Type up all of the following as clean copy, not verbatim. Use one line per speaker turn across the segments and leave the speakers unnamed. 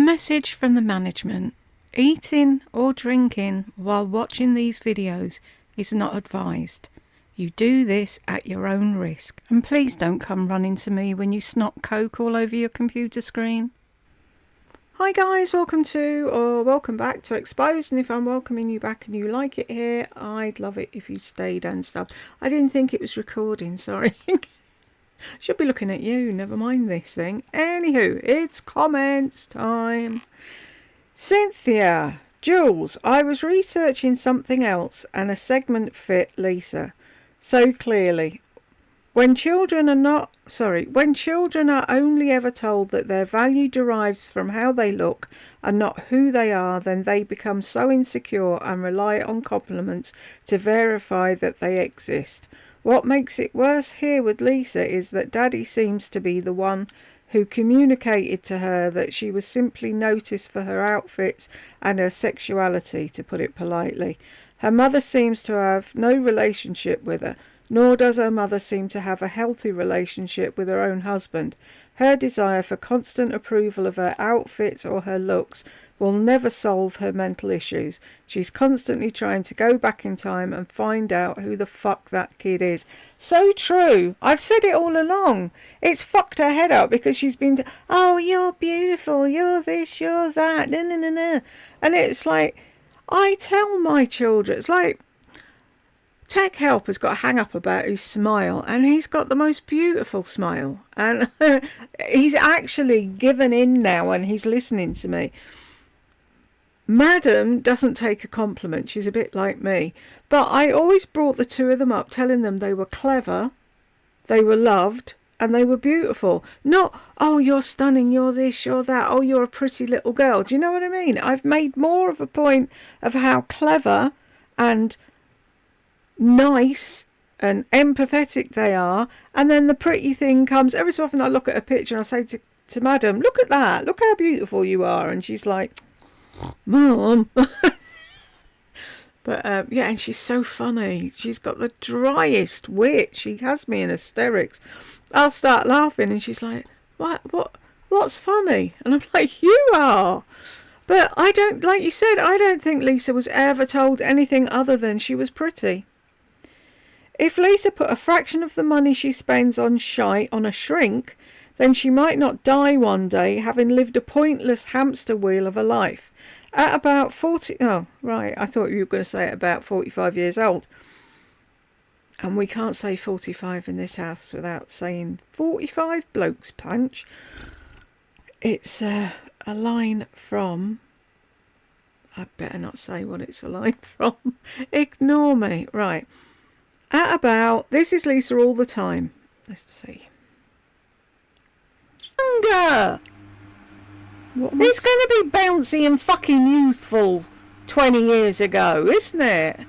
message from the management: eating or drinking while watching these videos is not advised. You do this at your own risk. And please don't come running to me when you snot coke all over your computer screen. Hi guys, welcome back to Exposed, and if I'm welcoming you back and you like it here, I'd love it if you stayed and stuff. I didn't think it was recording, sorry. Should be looking at you, never mind this thing. Anywho, it's comments time. Cynthia, Jules, I was researching something else and a segment fit Lisa so clearly. When children are only ever told that their value derives from how they look and not who they are, then they become so insecure and rely on compliments to verify that they exist. What makes it worse here with Lisa is that Daddy seems to be the one who communicated to her that she was simply noticed for her outfits and her sexuality, to put it politely. Her mother seems to have no relationship with her. Nor does her mother seem to have a healthy relationship with her own husband. Her desire for constant approval of her outfits or her looks will never solve her mental issues. She's constantly trying to go back in time and find out who the fuck that kid is. So true. I've said it all along. It's fucked her head up because she's been, oh, you're beautiful, you're this, you're that, no, no, no, no. And it's like, I tell my children, it's like, Tech Help has got a hang up about his smile, and he's got the most beautiful smile, and he's actually given in now and he's listening to me. Madam doesn't take a compliment, she's a bit like me, but I always brought the two of them up, telling them they were clever, they were loved, and they were beautiful. Not, oh, you're stunning, you're this, you're that, oh, you're a pretty little girl. Do you know what I mean? I've made more of a point of how clever and nice and empathetic they are, and then the pretty thing comes. Every so often I look at a picture and I say to Madam, look at that, look how beautiful you are, and she's like, Mum. But yeah, and she's so funny, she's got the driest wit, she has me in hysterics. I'll start laughing and she's like, what's funny? And I'm like, you are. But I don't, like you said, I don't think Lisa was ever told anything other than she was pretty. If Lisa put a fraction of the money she spends on shite on a shrink, then she might not die one day having lived a pointless hamster wheel of a life. At about 40... Oh, right, I thought you were going to say at about 45 years old. And we can't say 45 in this house without saying 45 blokes punch. It's a line from... I better not say what it's a line from. Ignore me. Right. At about, this is Lisa all the time. Let's see. Younger! It's going to be bouncy and fucking youthful 20 years ago, isn't it?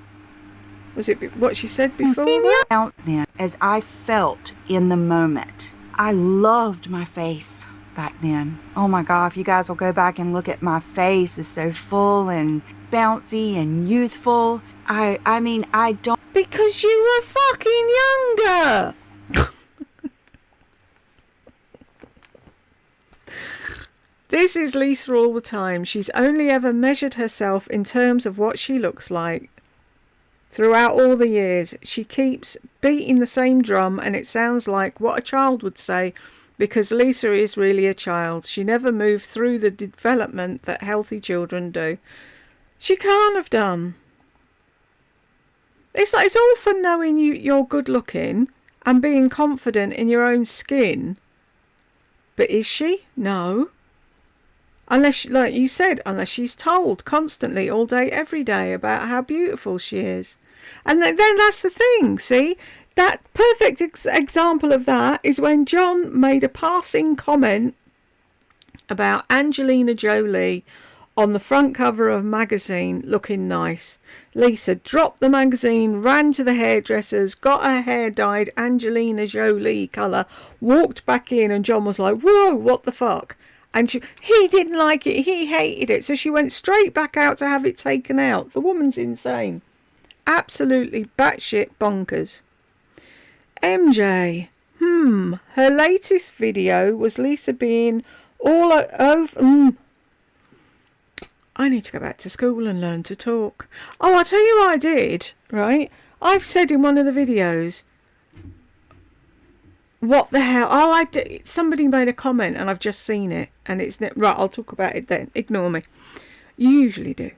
Was it what she said before?
Out then, as I felt in the moment. I loved my face back then. Oh my God, if you guys will go back and look at my face, it's so full and bouncy and youthful. I mean, I don't...
Because you were fucking younger. This is Lisa all the time. She's only ever measured herself in terms of what she looks like. Throughout all the years, she keeps beating the same drum, and it sounds like what a child would say, because Lisa is really a child. She never moved through the development that healthy children do. She can't have done. It's like, it's all for knowing you're good looking and being confident in your own skin. But is she? No. Unless, like you said, unless she's told constantly, all day, every day, about how beautiful she is. And then that's the thing, see? That perfect example of that is when John made a passing comment about Angelina Jolie on the front cover of a magazine looking nice. Lisa dropped the magazine, ran to the hairdressers, got her hair dyed Angelina Jolie colour, walked back in, and John was like, whoa, what the fuck? And he didn't like it, he hated it, so she went straight back out to have it taken out. The woman's insane. Absolutely batshit bonkers. MJ. Her latest video was Lisa being all over... I need to go back to school and learn to talk. Oh, I'll tell you what I did, right? I've said in one of the videos, what the hell? Oh, I did. Somebody made a comment and I've just seen it. And it's... Right, I'll talk about it then. Ignore me. You usually do.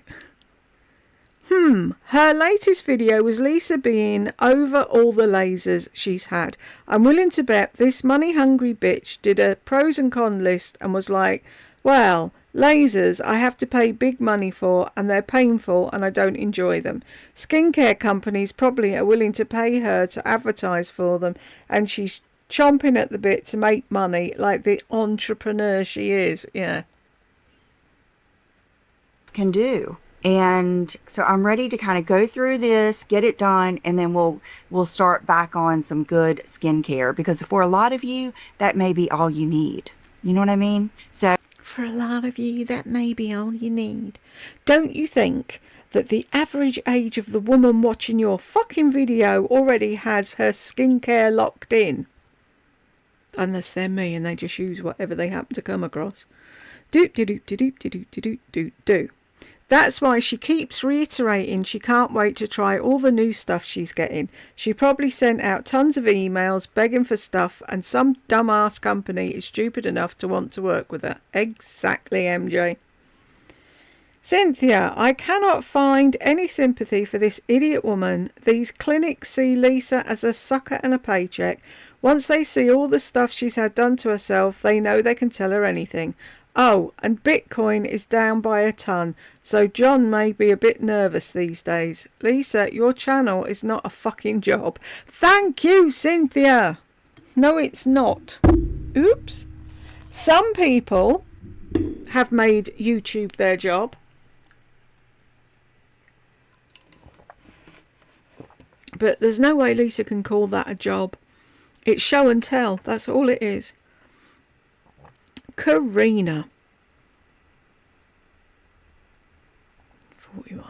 Her latest video was Lisa being over all the lasers she's had. I'm willing to bet this money-hungry bitch did a pros and cons list and was like, well, lasers I have to pay big money for and they're painful and I don't enjoy them. Skincare companies probably are willing to pay her to advertise for them and she's chomping at the bit to make money like the entrepreneur she is. Yeah.
Can do. And so I'm ready to kind of go through this, get it done, and then we'll start back on some good skincare, because for a lot of you that may be all you need. You know what I mean? So
for a lot of you that may be all you need. Don't you think that the average age of the woman watching your fucking video already has her skincare locked in? Unless they're me and they just use whatever they happen to come across. Do. That's why she keeps reiterating she can't wait to try all the new stuff she's getting. She probably sent out tons of emails begging for stuff and some dumbass company is stupid enough to want to work with her. Exactly, MJ. Cynthia, I cannot find any sympathy for this idiot woman. These clinics see Lisa as a sucker and a paycheck. Once they see all the stuff she's had done to herself, they know they can tell her anything. Oh, and Bitcoin is down by a ton, so John may be a bit nervous these days. Lisa, your channel is not a fucking job. Thank you, Cynthia. No, it's not. Oops. Some people have made YouTube their job. But there's no way Lisa can call that a job. It's show and tell. That's all it is. Karina. 41.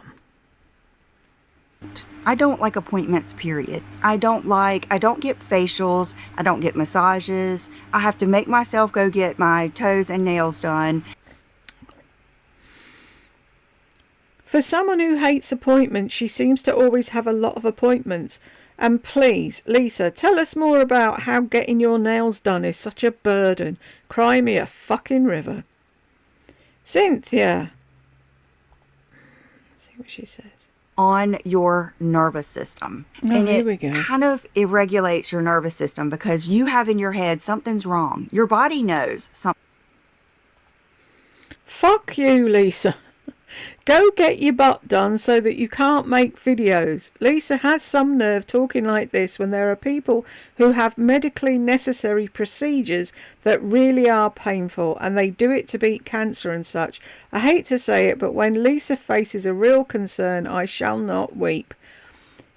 I don't like appointments, period. I don't get facials. I don't get massages. I have to make myself go get my toes and nails done.
For someone who hates appointments, she seems to always have a lot of appointments. And please, Lisa, tell us more about how getting your nails done is such a burden. Cry me a fucking river. Cynthia. Let's see what she says.
On your nervous system.
Oh,
and
here we go.
Kind of irregulates your nervous system because you have in your head something's wrong. Your body knows something.
Fuck you, Lisa. Go get your butt done so that you can't make videos. Lisa has some nerve talking like this when there are people who have medically necessary procedures that really are painful and they do it to beat cancer and such. I hate to say it, but when Lisa faces a real concern, I shall not weep.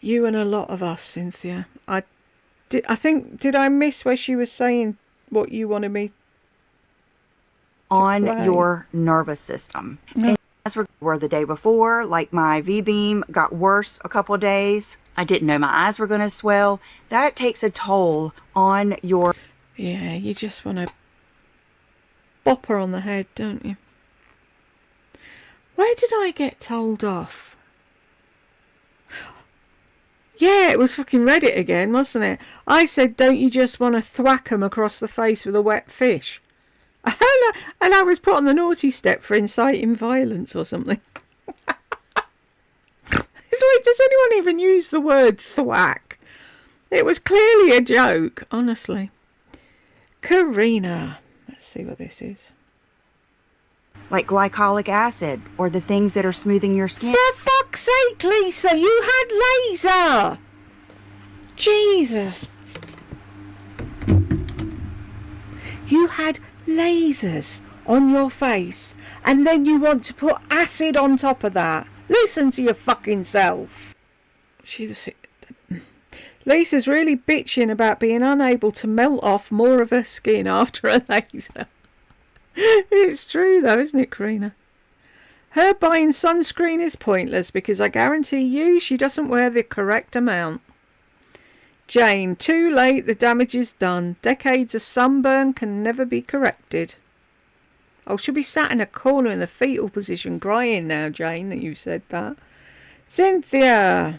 You and a lot of us, Cynthia. Did I miss where she was saying what you wanted me to
on
play?
Your nervous system.
No.
As were the day before, like my V-beam got worse a couple of days. I didn't know my eyes were going to swell. That takes a toll on your...
Yeah, you just want to bop her on the head, don't you? Where did I get told off? Yeah, it was fucking Reddit again, wasn't it? I said, don't you just want to thwack 'em across the face with a wet fish? And I was put on the naughty step for inciting violence or something. It's like, does anyone even use the word thwack? It was clearly a joke, honestly. Karina. Let's see what this is.
Like glycolic acid or the things that are smoothing your skin.
For fuck's sake, Lisa, you had laser! Jesus. You had lasers on your face and then you want to put acid on top of that. Listen to your fucking self. Lisa's really bitching about being unable to melt off more of her skin after a laser. It's true though, isn't it, Karina? Her buying sunscreen is pointless because I guarantee you she doesn't wear the correct amount. Jane, too late, the damage is done. Decades of sunburn can never be corrected. Oh, she'll be sat in a corner in the fetal position crying now, Jane, that you said that. Cynthia!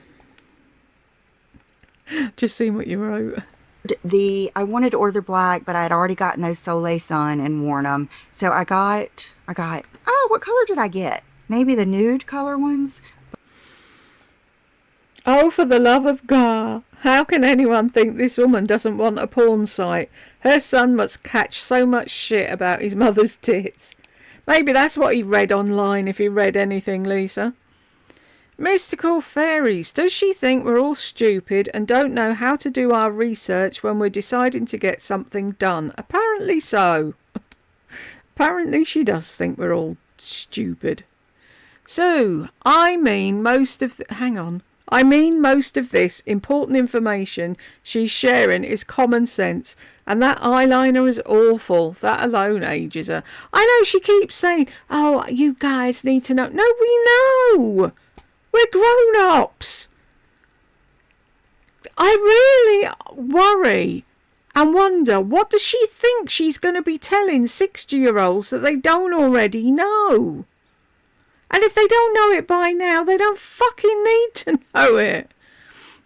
Just seen what you wrote.
I wanted to order black, but I had already gotten those Soleil Sun and worn them. So I got, oh, what color did I get? Maybe the nude color ones?
Oh, for the love of God. How can anyone think this woman doesn't want a porn site? Her son must catch so much shit about his mother's tits. Maybe that's what he read online, if he read anything, Lisa. Mystical fairies. Does she think we're all stupid and don't know how to do our research when we're deciding to get something done? Apparently so. Apparently she does think we're all stupid. So, I mean most of this important information she's sharing is common sense, and that eyeliner is awful. That alone ages her. I know she keeps saying, oh, you guys need to know. No, we know. We're grown-ups. I really worry and wonder, what does she think she's going to be telling 60-year-olds that they don't already know? And if they don't know it by now, they don't fucking need to know it.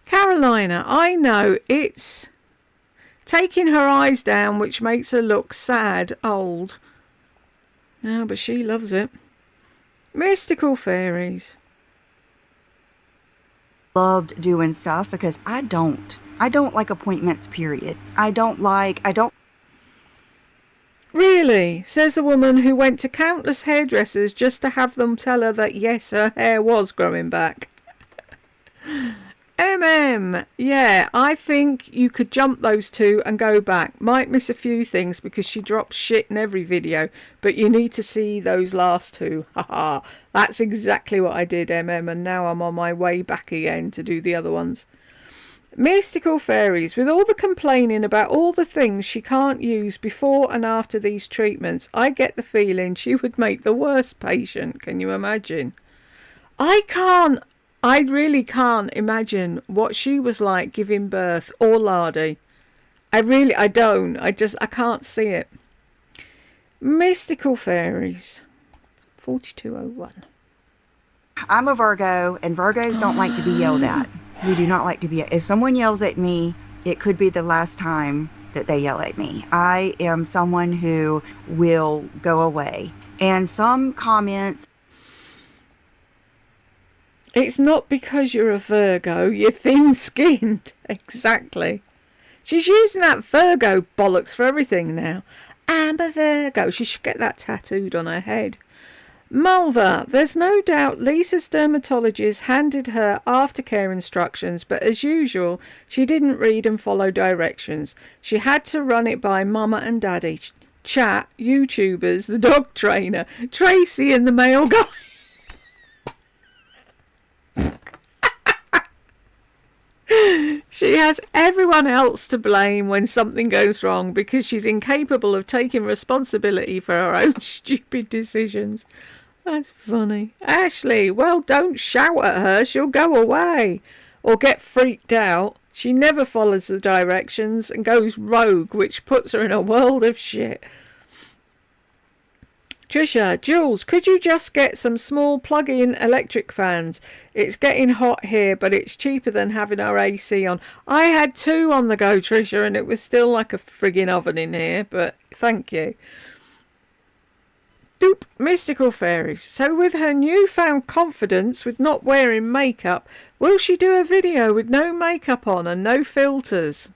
Carolina, I know it's taking her eyes down, which makes her look sad, old. No, but she loves it. Mystical fairies.
Loved doing stuff because I don't like appointments, period. I don't.
Really? Says the woman who went to countless hairdressers just to have them tell her that yes, her hair was growing back. Yeah, I think you could jump those two and go back. Might miss a few things because she drops shit in every video, but you need to see those last two. Haha, that's exactly what I did, and now I'm on my way back again to do the other ones. Mystical fairies, with all the complaining about all the things she can't use before and after these treatments, I get the feeling she would make the worst patient. Can you imagine? I really can't imagine what she was like giving birth, or Lardy. I can't see it. Mystical fairies. 4201.
I'm a Virgo, and Virgos don't like to be yelled at. We do not like to be. If someone yells at me, it could be the last time that they yell at me. I am someone who will go away. And some comments.
It's not because you're a Virgo, you're thin-skinned. Exactly. She's using that Virgo bollocks for everything now. I'm a Virgo. She should get that tattooed on her head. Mulva, there's no doubt Lisa's dermatologist handed her aftercare instructions, but as usual, she didn't read and follow directions. She had to run it by Mama and Daddy, chat, YouTubers, the dog trainer, Tracy and the male guy. She has everyone else to blame when something goes wrong because she's incapable of taking responsibility for her own stupid decisions. That's funny. Ashley, well, don't shout at her. She'll go away or get freaked out. She never follows the directions and goes rogue, which puts her in a world of shit. Trisha, Jules, could you just get some small plug-in electric fans? It's getting hot here, but it's cheaper than having our AC on. I had 2 on the go, Trisha, and it was still like a friggin' oven in here, but thank you. Doop, mystical fairies. So with her newfound confidence with not wearing makeup, will she do a video with no makeup on and no filters?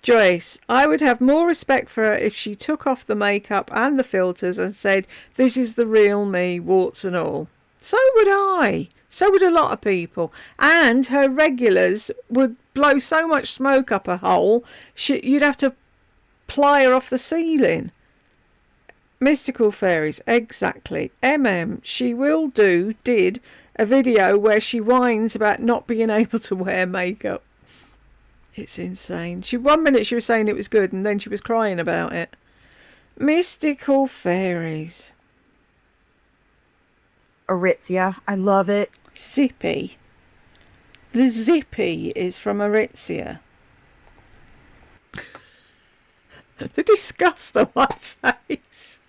Joyce, I would have more respect for her if she took off the makeup and the filters and said, this is the real me, warts and all. So would I. So would a lot of people. And her regulars would blow so much smoke up her hole, you'd have to ply her off the ceiling. Mystical fairies, exactly. She did a video where she whines about not being able to wear makeup. It's insane. 1 minute she was saying it was good and then she was crying about it. Mystical fairies.
Aritzia, I love it.
Zippy. The zippy is from Aritzia. The disgust on my face.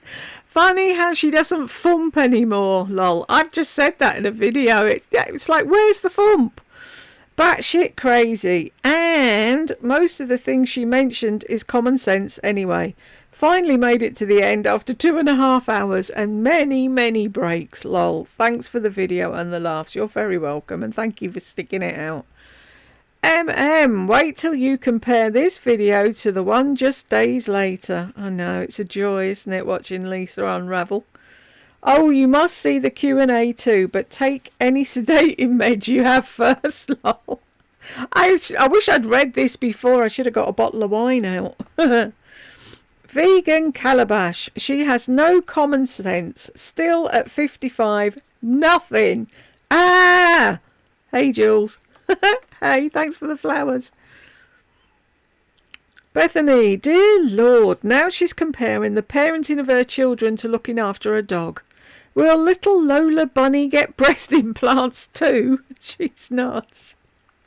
Funny how she doesn't thump anymore, lol. I've just said that in a video. It's like, where's the thump? Batshit crazy. And most of the things she mentioned is common sense anyway. Finally made it to the end after 2.5 hours and many, many breaks, lol. Thanks for the video and the laughs. You're very welcome, and thank you for sticking it out. Wait till you compare this video to the one just days later. I know, it's a joy, isn't it, watching Lisa unravel. Oh, you must see the Q&A too, but take any sedating meds you have first, lol. I wish I'd read this before. I should have got a bottle of wine out. Vegan Calabash. She has no common sense. Still at 55. Nothing. Ah! Hey, Jules. Hey, thanks for the flowers. Bethany, dear Lord, now she's comparing the parenting of her children to looking after a dog. Will little Lola Bunny get breast implants too? She's nuts.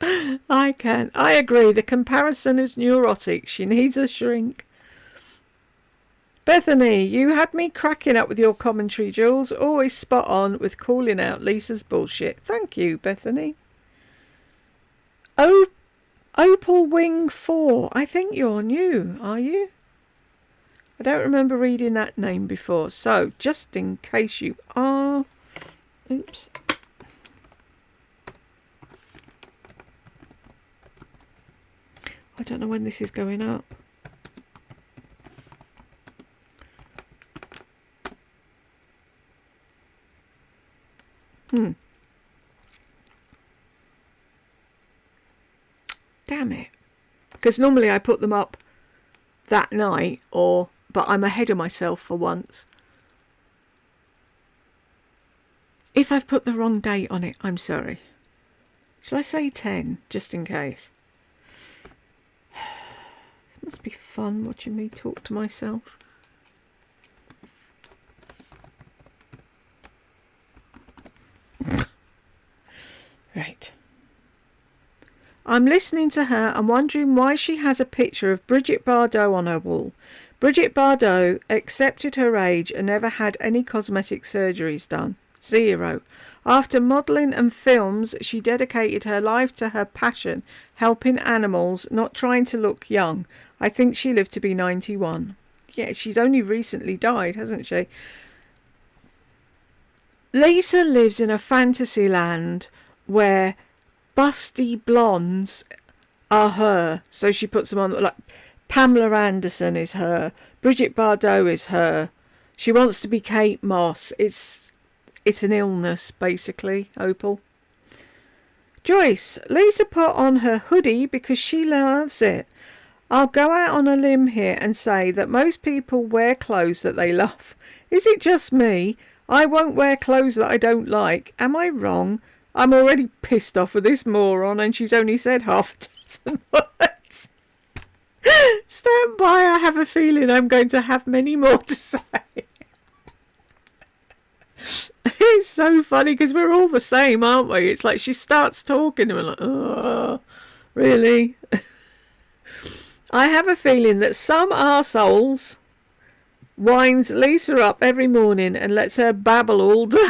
I can. I agree. The comparison is neurotic. She needs a shrink. Bethany, you had me cracking up with your commentary, Jules. Always spot on with calling out Lisa's bullshit. Thank you, Bethany. Opal Wing 4. I think you're new, are you? I don't remember reading that name before. So, just in case you are... Oops. I don't know when this is going up. Damn it. Because normally I put them up that night, but I'm ahead of myself for once. If I've put the wrong date on it, I'm sorry. Shall I say 10, just in case? It must be fun watching me talk to myself. Right. I'm listening to her and wondering why she has a picture of Brigitte Bardot on her wall. Brigitte Bardot accepted her age and never had any cosmetic surgeries done. 0. After modelling and films, she dedicated her life to her passion, helping animals, not trying to look young. I think she lived to be 91. Yeah, she's only recently died, hasn't she? Lisa lives in a fantasy land where busty blondes are her. So she puts them on, like Pamela Anderson is her. Brigitte Bardot is her. She wants to be Kate Moss. It's an illness, basically, Opal. Joyce, Lisa put on her hoodie because she loves it. I'll go out on a limb here and say that most people wear clothes that they love. Is it just me? I won't wear clothes that I don't like. Am I wrong? I'm already pissed off with this moron and she's only said half a dozen words. Stand by, I have a feeling I'm going to have many more to say. It's so funny because we're all the same, aren't we? It's like she starts talking and we're like, oh, really? I have a feeling that some arseholes winds Lisa up every morning and lets her babble all day.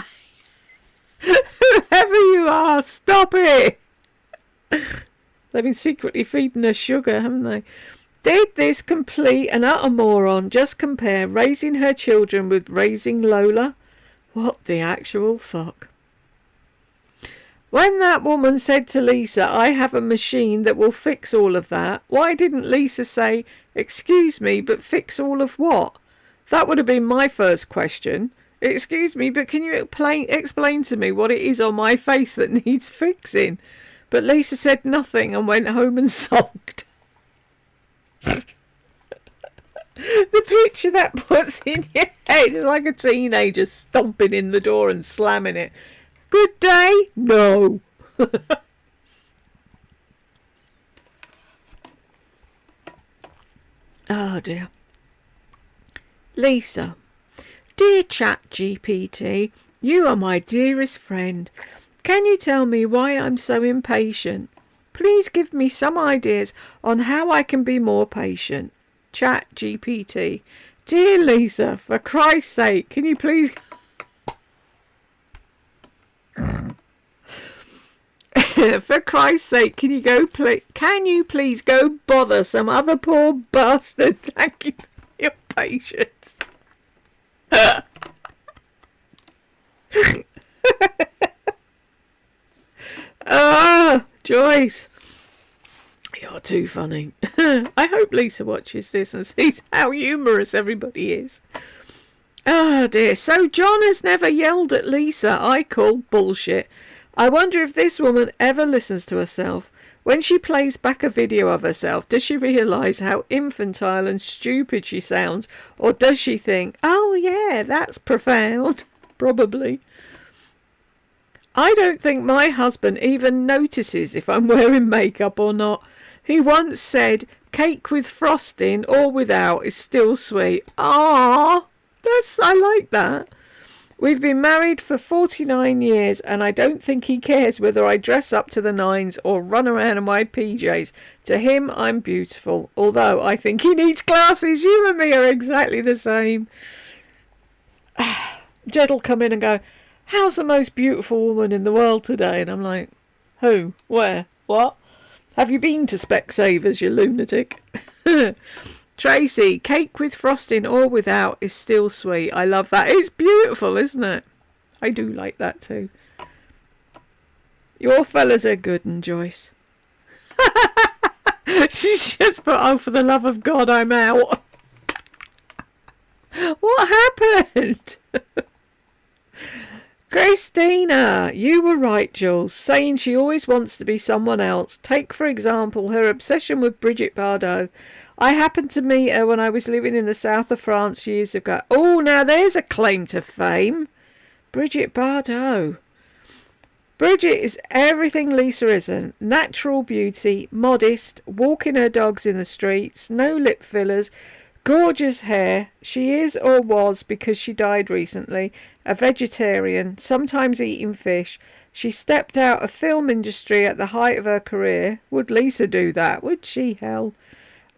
Whoever you are, stop it. They've been secretly feeding her sugar, haven't they? Did this complete and utter moron just compare raising her children with raising Lola? What the actual fuck? When that woman said to Lisa, I have a machine that will fix all of that, why didn't Lisa say, excuse me, but fix all of what? That would have been my first question. Excuse me, but can you explain to me what it is on my face that needs fixing? But Lisa said nothing and went home and sulked. The picture that puts in your head is like a teenager stomping in the door and slamming it. Good day? No. Oh dear. Lisa. Dear ChatGPT, you are my dearest friend. Can you tell me why I'm so impatient? Please give me some ideas on how I can be more patient. Chat GPT. Dear Lisa, for Christ's sake, can you please... For Christ's sake, can you please go bother some other poor bastard? Thank you for your patience. Joyce, you're too funny. I hope Lisa watches this and sees how humorous everybody is. Oh dear. So John has never yelled at Lisa. I call bullshit. I wonder if this woman ever listens to herself. When she plays back a video of herself, does she realise how infantile and stupid she sounds? Or does she think, oh yeah, that's profound? Probably. I don't think my husband even notices if I'm wearing makeup or not. He once said, cake with frosting or without is still sweet. I like that. We've been married for 49 years and I don't think he cares whether I dress up to the nines or run around in my PJs. To him, I'm beautiful, although I think he needs glasses. You and me are exactly the same. Jed'll come in and go, how's the most beautiful woman in the world today? And I'm like, who? Where? What? Have you been to Specsavers, you lunatic? Tracy, cake with frosting or without is still sweet. I love that. It's beautiful, isn't it? I do like that too. Your fellas are good, and Joyce. She's just put, oh, for the love of God, I'm out. What happened? Christina, you were right, Jules, saying she always wants to be someone else. Take, for example, her obsession with Brigitte Bardot. I happened to meet her when I was living in the south of France years ago. Oh, now there's a claim to fame. Brigitte Bardot. Bridget is everything Lisa isn't. Natural beauty, modest, walking her dogs in the streets, no lip fillers, gorgeous hair. She is or was, because she died recently, a vegetarian, sometimes eating fish. She stepped out of film industry at the height of her career. Would Lisa do that? Would she? Hell.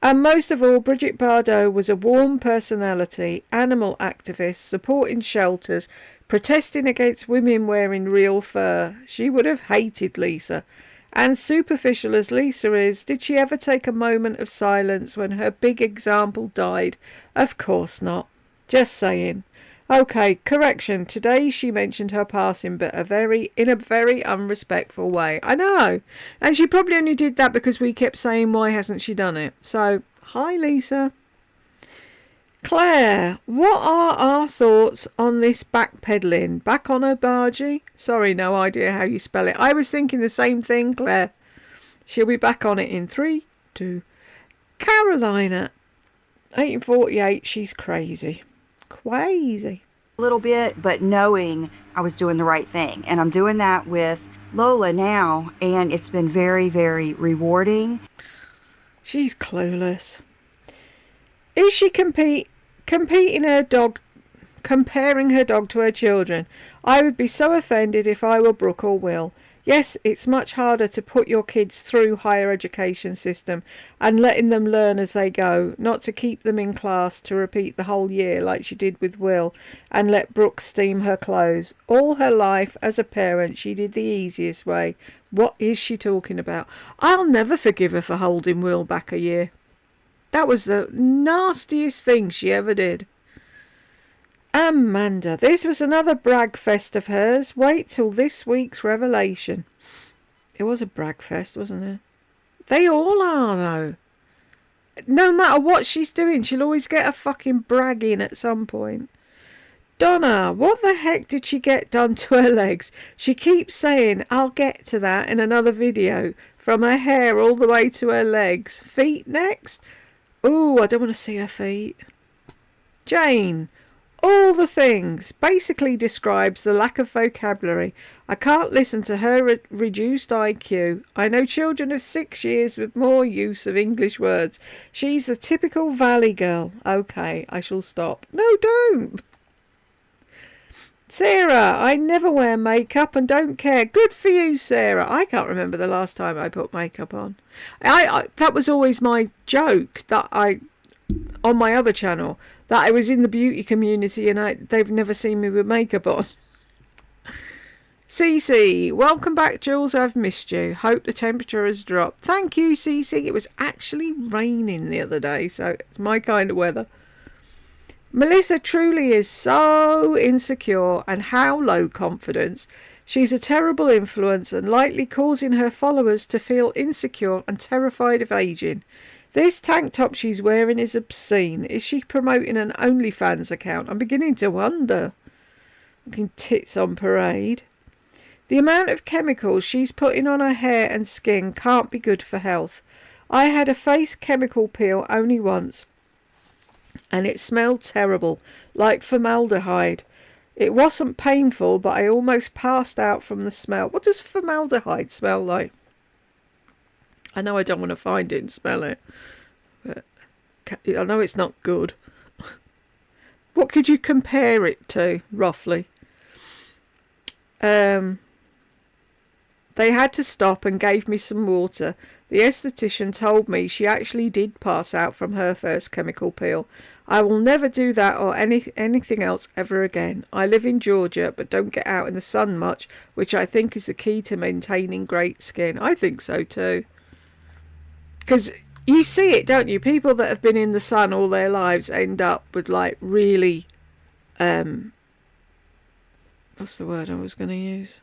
And most of all, Brigitte Bardot was a warm personality, animal activist, supporting shelters, protesting against women wearing real fur. She would have hated Lisa. And superficial as Lisa is, did she ever take a moment of silence when her big example died? Of course not. Just saying. Okay, correction. Today she mentioned her passing, but in a very unrespectful way. I know. And she probably only did that because we kept saying, why hasn't she done it? So, hi Lisa. Claire, what are our thoughts on this backpedaling? Back on her bargee? Sorry, no idea how you spell it. I was thinking the same thing, Claire. She'll be back on it in 3, 2. Carolina, 1848, she's crazy. Crazy.
A little bit, but knowing I was doing the right thing. And I'm doing that with Lola now, and it's been very, very rewarding.
She's clueless. Is she comparing her dog to her children? I would be so offended if I were Brooke or Will. Yes, it's much harder to put your kids through higher education system and letting them learn as they go, not to keep them in class to repeat the whole year like she did with Will and let Brooke steam her clothes. All her life as a parent she did the easiest way. What is she talking about? I'll never forgive her for holding Will back a year. That was the nastiest thing she ever did. Amanda, this was another brag fest of hers. Wait till this week's revelation. It was a brag fest, wasn't it? They all are, though. No matter what she's doing, she'll always get a fucking brag in at some point. Donna, what the heck did she get done to her legs? She keeps saying, I'll get to that in another video. From her hair all the way to her legs. Feet next? Ooh, I don't want to see her feet. Jane, all the things. Basically describes the lack of vocabulary. I can't listen to her reduced IQ. I know children of 6 years with more use of English words. She's the typical valley girl. Okay, I shall stop. No, don't. Sarah, I never wear makeup and don't care. Good for you, Sarah. I can't remember the last time I put makeup on. That was always my joke, that on my other channel that I was in the beauty community and they've never seen me with makeup on. Cece, welcome back, Jules. I've missed you. Hope the temperature has dropped. Thank you, Cece. It was actually raining the other day, so it's my kind of weather. Melissa truly is so insecure and how low confidence. She's a terrible influence and likely causing her followers to feel insecure and terrified of aging. This tank top she's wearing is obscene. Is she promoting an OnlyFans account? I'm beginning to wonder. Looking tits on parade. The amount of chemicals she's putting on her hair and skin can't be good for health. I had a face chemical peel only once, and it smelled terrible, like formaldehyde. It wasn't painful, but I almost passed out from the smell. What does formaldehyde smell like? I know I don't want to find it and smell it, but I know it's not good. What could you compare it to, roughly? They had to stop and gave me some water. The esthetician told me she actually did pass out from her first chemical peel. I will never do that or anything else ever again. I live in Georgia but don't get out in the sun much, which I think is the key to maintaining great skin. I think so too. Because you see it, don't you? People that have been in the sun all their lives end up with like really... what's the word I was going to use?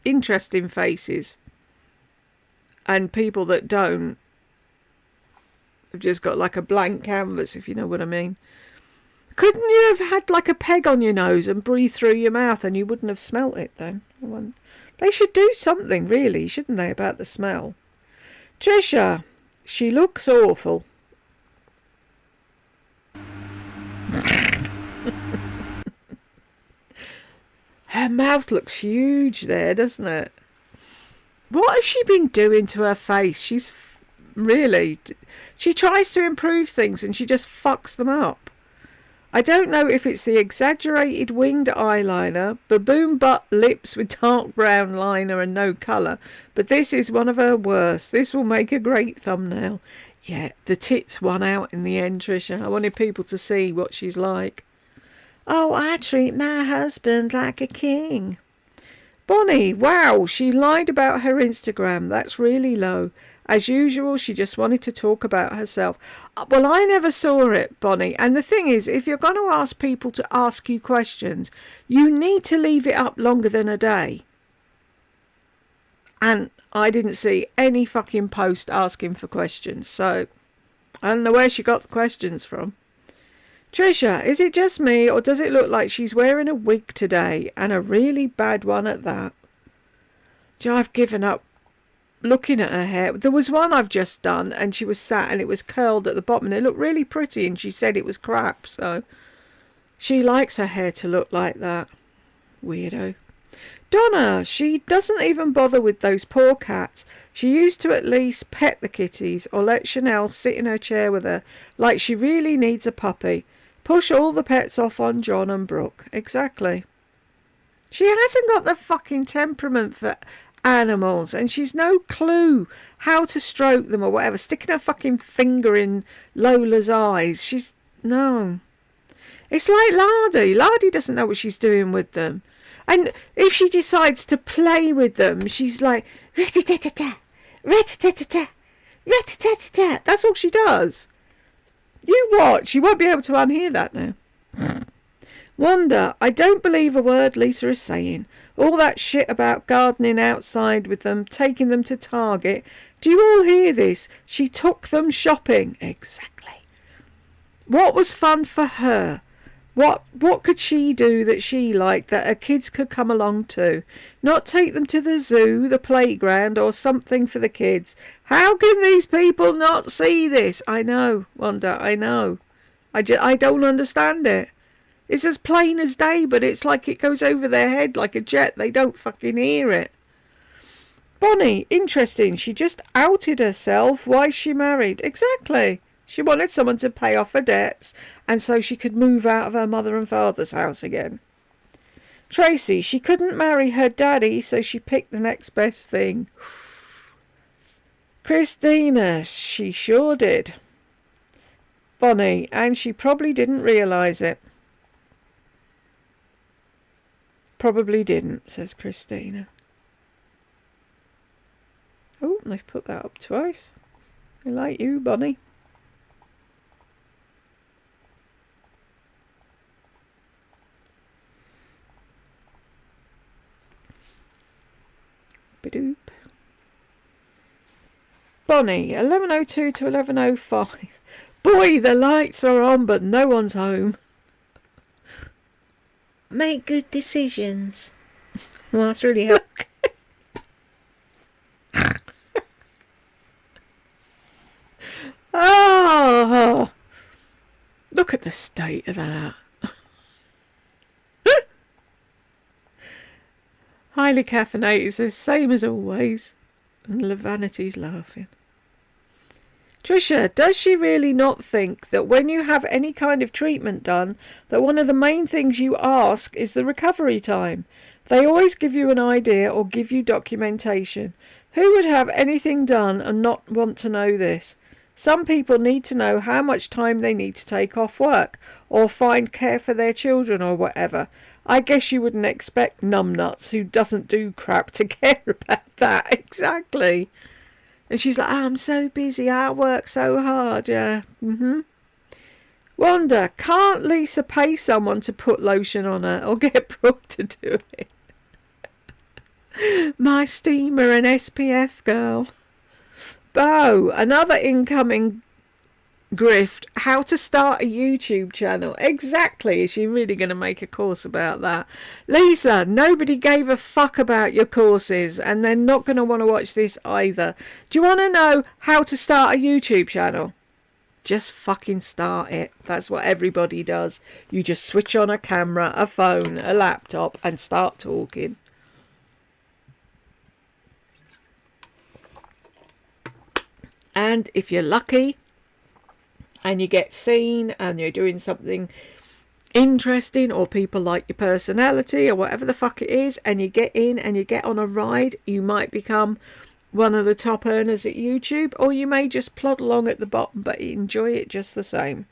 Interesting faces, and people that don't have just got like a blank canvas, if you know what I mean. Couldn't you have had like a peg on your nose and breathe through your mouth and you wouldn't have smelt it then? They should do something really, shouldn't they, about the smell? Trisha, she looks awful. Her mouth looks huge there, doesn't it? What has she been doing to her face? She tries to improve things and she just fucks them up. I don't know if it's the exaggerated winged eyeliner, baboon butt lips with dark brown liner and no colour, but this is one of her worst. This will make a great thumbnail. Yeah, the tits won out in the end, Trisha. I wanted people to see what she's like. Oh, I treat my husband like a king. Bonnie, wow, she lied about her Instagram. That's really low. As usual, she just wanted to talk about herself. Well, I never saw it, Bonnie. And the thing is, if you're going to ask people to ask you questions, you need to leave it up longer than a day. And I didn't see any fucking post asking for questions. So, I don't know where she got the questions from. Trisha, is it just me, or does it look like she's wearing a wig today, and a really bad one at that? I've given up looking at her hair. There was one I've just done, and she was sat, and it was curled at the bottom, and it looked really pretty, and she said it was crap, so she likes her hair to look like that. Weirdo. Donna, she doesn't even bother with those poor cats. She used to at least pet the kitties, or let Chanel sit in her chair with her, like she really needs a puppy. Push all the pets off on John and Brooke. Exactly. She hasn't got the fucking temperament for animals, and she's no clue how to stroke them or whatever. Sticking her fucking finger in Lola's eyes. No. It's like Lardy. Lardy doesn't know what she's doing with them. And if she decides to play with them, she's like, rat-a-tat-tat-tat, rat-a-tat-tat-tat, rat-a-tat-tat-tat. That's all she does. You watch. You won't be able to unhear that now. Wanda, I don't believe a word Lisa is saying. All that shit about gardening outside with them, taking them to Target. Do you all hear this? She took them shopping. Exactly. What was fun for her? What could she do that she liked that her kids could come along to? Not take them to the zoo, the playground, or something for the kids. How can these people not see this? I know, Wanda, I know. I don't understand it. It's as plain as day, but it's like it goes over their head like a jet. They don't fucking hear it. Bonnie, interesting. She just outed herself. Why she married? Exactly. She wanted someone to pay off her debts, and so she could move out of her mother and father's house again. Tracy, she couldn't marry her daddy, so she picked the next best thing. Christina, she sure did. Bonnie, and she probably didn't realise it. Probably didn't, says Christina. Oh, they've put that up twice. I like you, Bonnie. Badoop. Bonnie, 11:02 to 11:05. Boy, the lights are on, but no one's home. Make good decisions. Well, that's really helpful. Oh, look at the state of that. Highly caffeinated is the same as always. And Lavanity's laughing. Trisha, does she really not think that when you have any kind of treatment done, that one of the main things you ask is the recovery time? They always give you an idea or give you documentation. Who would have anything done and not want to know this? Some people need to know how much time they need to take off work or find care for their children or whatever. I guess you wouldn't expect numbnuts who doesn't do crap to care about that. Exactly. And she's like, I'm so busy, I work so hard, yeah. Wanda, can't Lisa pay someone to put lotion on her or get Brooke to do it? My steamer and SPF girl. Bo, another incoming grift, how to start a YouTube channel. Exactly. Is she really going to make a course about that? Lisa, nobody gave a fuck about your courses and they're not going to want to watch this either. Do you want to know how to start a YouTube channel? Just fucking start it. That's what everybody does. You just switch on a camera, a phone, a laptop and start talking. And if you're lucky and you get seen and you're doing something interesting or people like your personality or whatever the fuck it is, and you get in and you get on a ride, you might become one of the top earners at YouTube, or you may just plod along at the bottom but enjoy it just the same.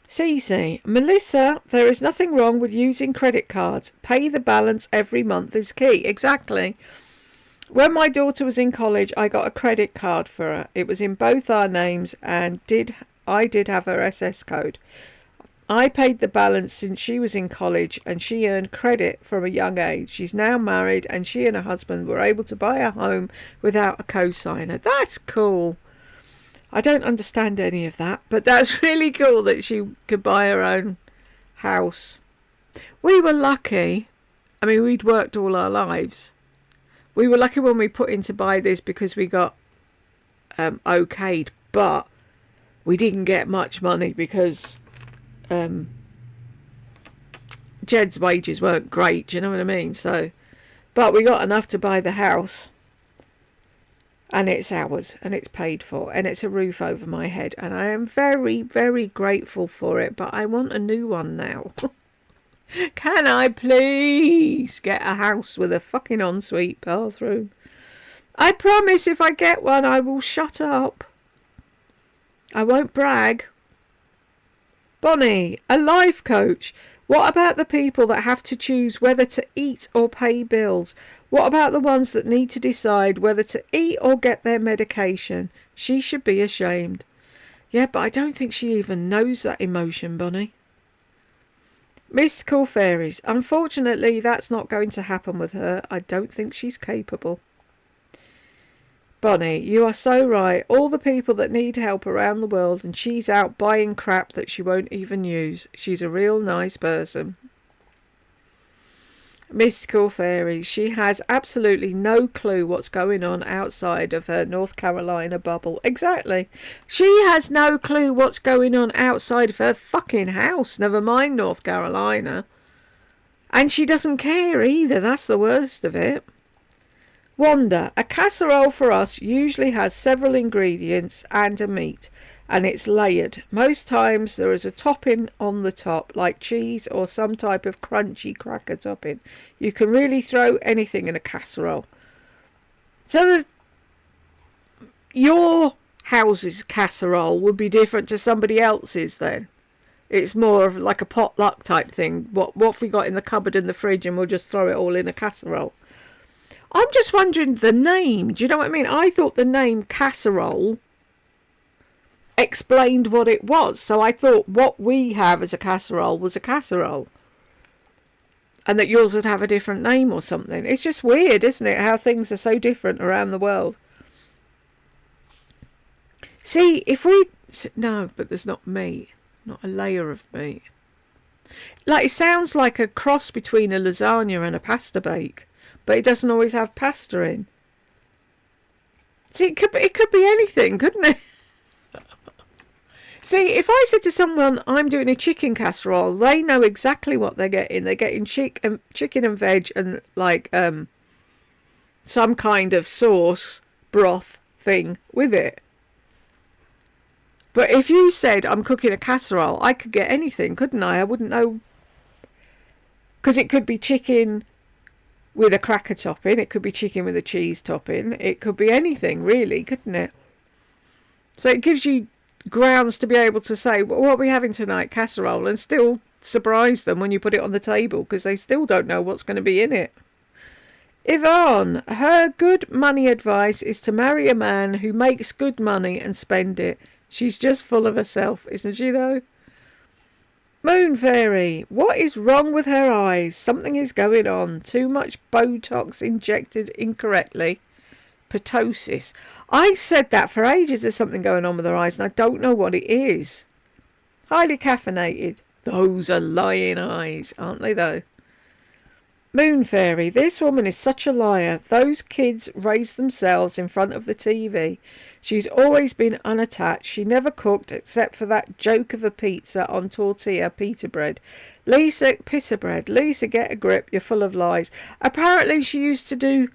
Cece, Melissa, there is nothing wrong with using credit cards. Pay the balance every month is key. Exactly. When my daughter was in college, I got a credit card for her. It was in both our names and I did have her SS code. I paid the balance since she was in college and she earned credit from a young age. She's now married and she and her husband were able to buy a home without a co-signer. That's cool. I don't understand any of that, but that's really cool that she could buy her own house. We were lucky. I mean, we'd worked all our lives. We were lucky when we put in to buy this because we got okayed, but we didn't get much money because Jed's wages weren't great, do you know what I mean? So, but we got enough to buy the house, and it's ours, and it's paid for, and it's a roof over my head, and I am very, very grateful for it, but I want a new one now. Can I please get a house with a fucking ensuite bathroom? I promise if I get one, I will shut up. I won't brag. Bonnie, a life coach. What about the people that have to choose whether to eat or pay bills? What about the ones that need to decide whether to eat or get their medication? She should be ashamed. Yeah, but I don't think she even knows that emotion, Bonnie. Mystical fairies. Unfortunately, that's not going to happen with her. I don't think she's capable. Bonnie, you are so right. All the people that need help around the world, and she's out buying crap that she won't even use. She's a real nice person. Mystical fairies. She has absolutely no clue what's going on outside of her North Carolina bubble. Exactly. She has no clue what's going on outside of her fucking house. Never mind North Carolina. And she doesn't care either. That's the worst of it. Wanda, a casserole for us usually has several ingredients and a meat, and it's layered. Most times there is a topping on the top, like cheese or some type of crunchy cracker topping. You can really throw anything in a casserole. So your house's casserole would be different to somebody else's then? It's more of like a potluck type thing. What have we got in the cupboard and the fridge, and we'll just throw it all in a casserole? I'm just wondering the name. Do you know what I mean? I thought the name casserole explained what it was. So I thought what we have as a casserole was a casserole. And that yours would have a different name or something. It's just weird, isn't it? How things are so different around the world. See, if we... No, but there's not meat. Not a layer of meat. Like, it sounds like a cross between a lasagna and a pasta bake. But it doesn't always have pasta in. See, it could be anything, couldn't it? See, if I said to someone, I'm doing a chicken casserole, they know exactly what they're getting. They're getting chicken and veg and, like, some kind of sauce, broth thing with it. But if you said, I'm cooking a casserole, I could get anything, couldn't I? I wouldn't know. Because it could be chicken with a cracker topping. It could be chicken with a cheese topping. It could be anything, really, couldn't it? So it gives you grounds to be able to say, well, what are we having tonight? Casserole. And still surprise them when you put it on the table, because they still don't know what's going to be in it. Yvonne, her good money advice is to marry a man who makes good money and spend it. She's just full of herself, isn't she, though? Moon Fairy, what is wrong with her eyes? Something is going on. Too much Botox injected incorrectly. Ptosis. I said that for ages. There's something going on with her eyes, and I don't know what it is. Highly caffeinated. Those are lying eyes, aren't they, though? Moon Fairy, this woman is such a liar. Those kids raised themselves in front of the TV. She's always been unattached. She never cooked except for that joke of a pizza on tortilla pita bread. Lisa, get a grip. You're full of lies. Apparently she used to do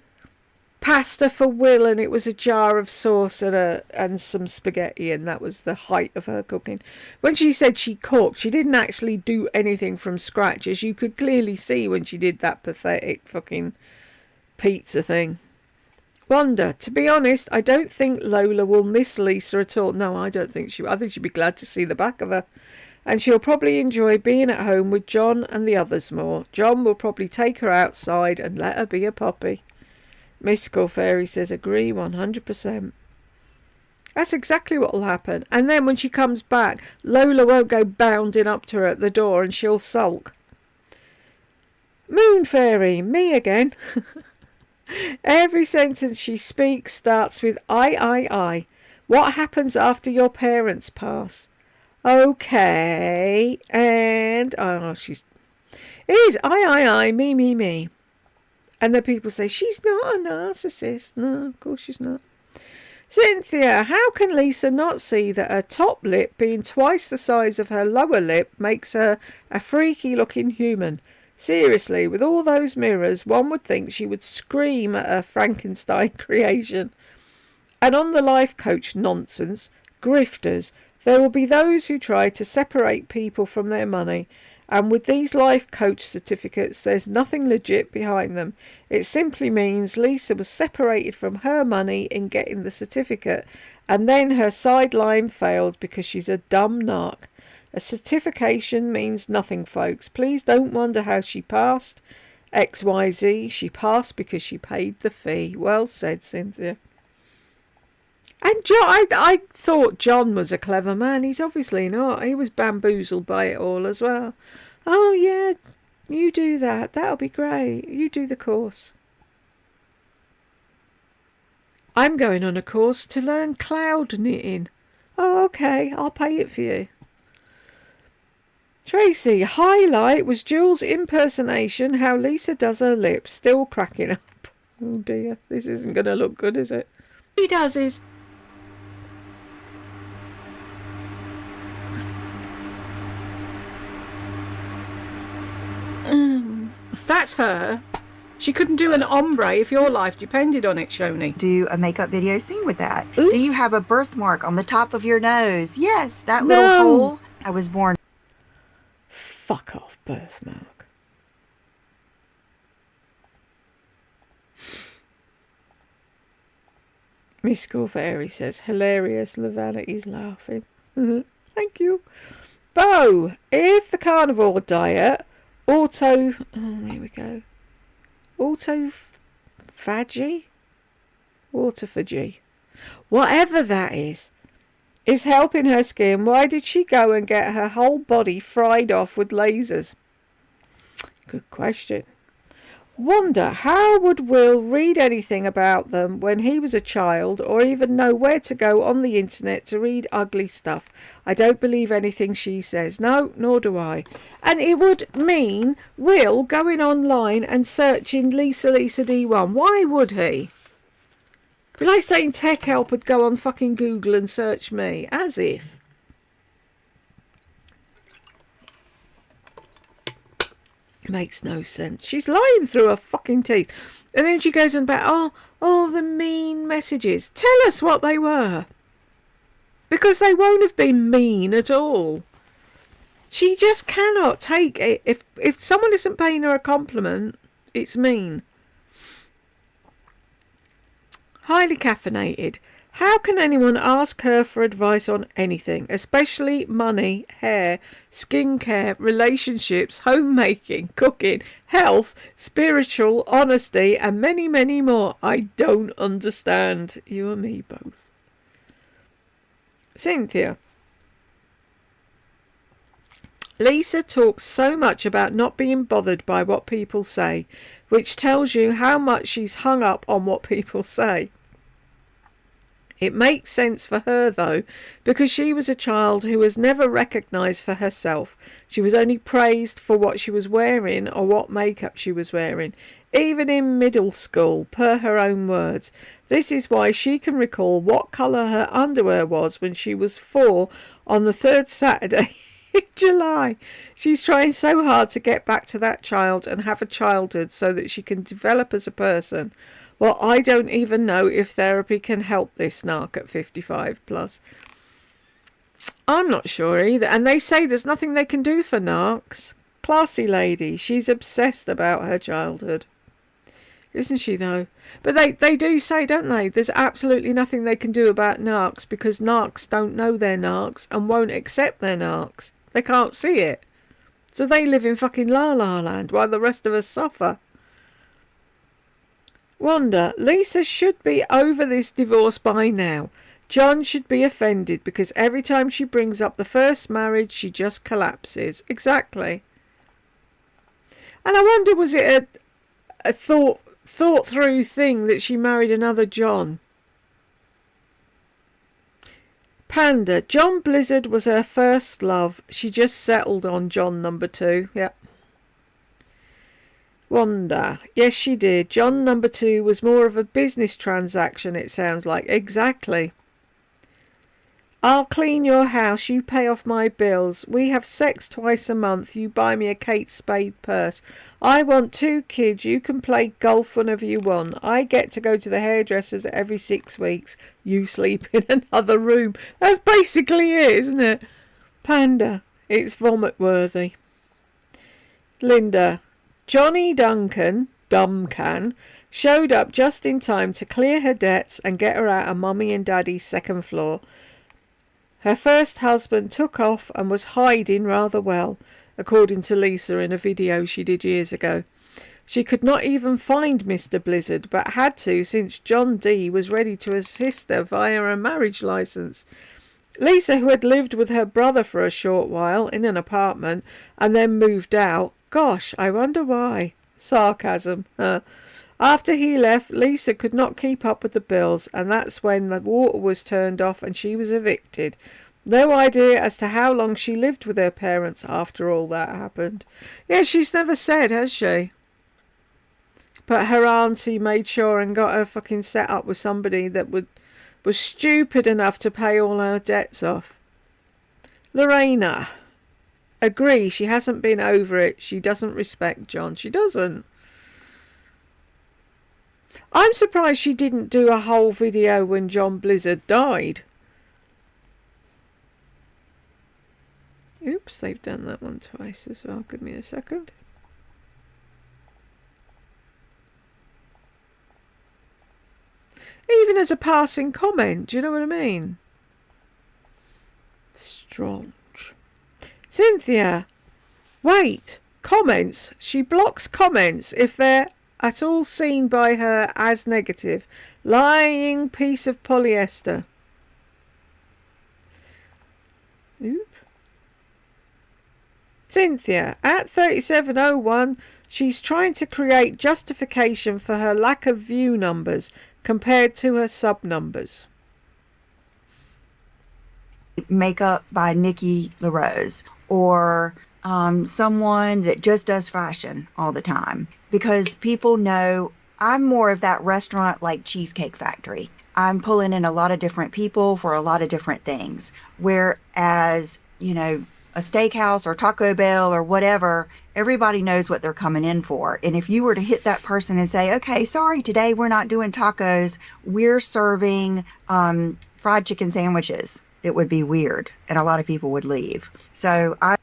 pasta for Will, and it was a jar of sauce and some spaghetti, and that was the height of her cooking. When she said she cooked, she didn't actually do anything from scratch, as you could clearly see when she did that pathetic fucking pizza thing. Wanda, to be honest, I don't think Lola will miss Lisa at all. No, I don't think she will. I think she'd be glad to see the back of her. And she'll probably enjoy being at home with John and the others more. John will probably take her outside and let her be a puppy. Mystical Fairy says, agree 100%. That's exactly what will happen. And then when she comes back, Lola won't go bounding up to her at the door, and she'll sulk. Moon Fairy, me again. Every sentence she speaks starts with I. What happens after your parents pass? Okay. And, it is I, me. And then people say, she's not a narcissist. No, of course she's not. Cynthia, how can Lisa not see that her top lip being twice the size of her lower lip makes her a freaky looking human? Seriously, with all those mirrors, one would think she would scream at her Frankenstein creation. And on the life coach nonsense, grifters, there will be those who try to separate people from their money. And with these life coach certificates, there's nothing legit behind them. It simply means Lisa was separated from her money in getting the certificate, and then her sideline failed because she's a dumb narc. A certification means nothing, folks. Please don't wonder how she passed. XYZ, she passed because she paid the fee. Well said, Cynthia. And John, I thought John was a clever man. He's obviously not. He was bamboozled by it all as well. Oh, yeah, you do that. That'll be great. You do the course. I'm going on a course to learn cloud knitting. Oh, okay. I'll pay it for you. Tracy, highlight was Jules' impersonation, how Lisa does her lips. Still cracking up. Oh, dear. This isn't going to look good, is it? He does his... That's her. She couldn't do an ombre if your life depended on it, Shoni.
Do a makeup video scene with that.
Oops.
Do you have a birthmark on the top of your nose? Yes, that little hole. I was born.
Fuck off, birthmark. Miss Corveri says, hilarious. Lavanity's laughing. Thank you. Bo, if the carnivore diet, here we go. Autophagy? Autophagy. Whatever that is helping her skin, why did she go and get her whole body fried off with lasers? Good question. Wonder how would Will read anything about them when he was a child, or even know where to go on the internet to read ugly stuff? I don't believe anything she says. No, nor do I. And it would mean Will going online and searching Lisa D1. Why would he? Be like saying Tech Help would go on fucking Google and search me. As if. Makes no sense. She's lying through her fucking teeth. And then she goes on about, all the mean messages. Tell us what they were. Because they won't have been mean at all. She just cannot take it. If someone isn't paying her a compliment, it's mean. Highly caffeinated. How can anyone ask her for advice on anything, especially money, hair, skincare, relationships, homemaking, cooking, health, spiritual, honesty, and many, many more? I don't understand. You and me both. Cynthia. Lisa talks so much about not being bothered by what people say, which tells you how much she's hung up on what people say. It makes sense for her, though, because she was a child who was never recognised for herself. She was only praised for what she was wearing or what makeup she was wearing, even in middle school, per her own words. This is why she can recall what colour her underwear was when she was 4 on the 3rd Saturday in July. She's trying so hard to get back to that child and have a childhood so that she can develop as a person. Well, I don't even know if therapy can help this narc at 55 plus. I'm not sure either. And they say there's nothing they can do for narcs. Classy lady. She's obsessed about her childhood. Isn't she, though? But they do say, don't they, there's absolutely nothing they can do about narcs because narcs don't know they're narcs and won't accept they're narcs. They can't see it. So they live in fucking la-la land while the rest of us suffer. Wanda, Lisa should be over this divorce by now. John should be offended because every time she brings up the first marriage, she just collapses. Exactly. And I wonder, was it a thought through thing that she married another John? Panda, John Blizzard was her first love. She just settled on John number 2. Yep. Wanda, yes she did. John number 2 was more of a business transaction, it sounds like. Exactly. I'll clean your house, you pay off my bills. We have sex twice a month, you buy me a Kate Spade purse. I want 2 kids, you can play golf whenever you want. I get to go to the hairdressers every 6 weeks. You sleep in another room. That's basically it, isn't it? Panda, it's vomit worthy. Linda, Johnny Duncan, Dumcan, showed up just in time to clear her debts and get her out of Mummy and Daddy's second floor. Her first husband took off and was hiding rather well, according to Lisa in a video she did years ago. She could not even find Mr. Blizzard, but had to since John D was ready to assist her via a marriage licence. Lisa, who had lived with her brother for a short while in an apartment and then moved out, gosh, I wonder why. Sarcasm. After he left, Lisa could not keep up with the bills, and that's when the water was turned off and she was evicted. No idea as to how long she lived with her parents after all that happened. Yeah, she's never said, has she? But her auntie made sure and got her fucking set up with somebody that was stupid enough to pay all her debts off. Lorena. Agree, she hasn't been over it. She doesn't respect John. She doesn't. I'm surprised she didn't do a whole video when John Blizzard died. Oops, they've done that one twice as well. Give me a second. Even as a passing comment, do you know what I mean? Strange. Cynthia, wait. Comments. She blocks comments if they're at all seen by her as negative. Lying piece of polyester. Oop. Cynthia, at 3701, she's trying to create justification for her lack of view numbers compared to her sub numbers.
Makeup by Nikki LaRose, or someone that just does fashion all the time, because people know I'm more of that restaurant like Cheesecake Factory. I'm pulling in a lot of different people for a lot of different things. Whereas, you know, a steakhouse or Taco Bell or whatever, everybody knows what they're coming in for. And if you were to hit that person and say, okay, sorry, today we're not doing tacos, we're serving fried chicken sandwiches, it would be weird. And a lot of people would leave. So I...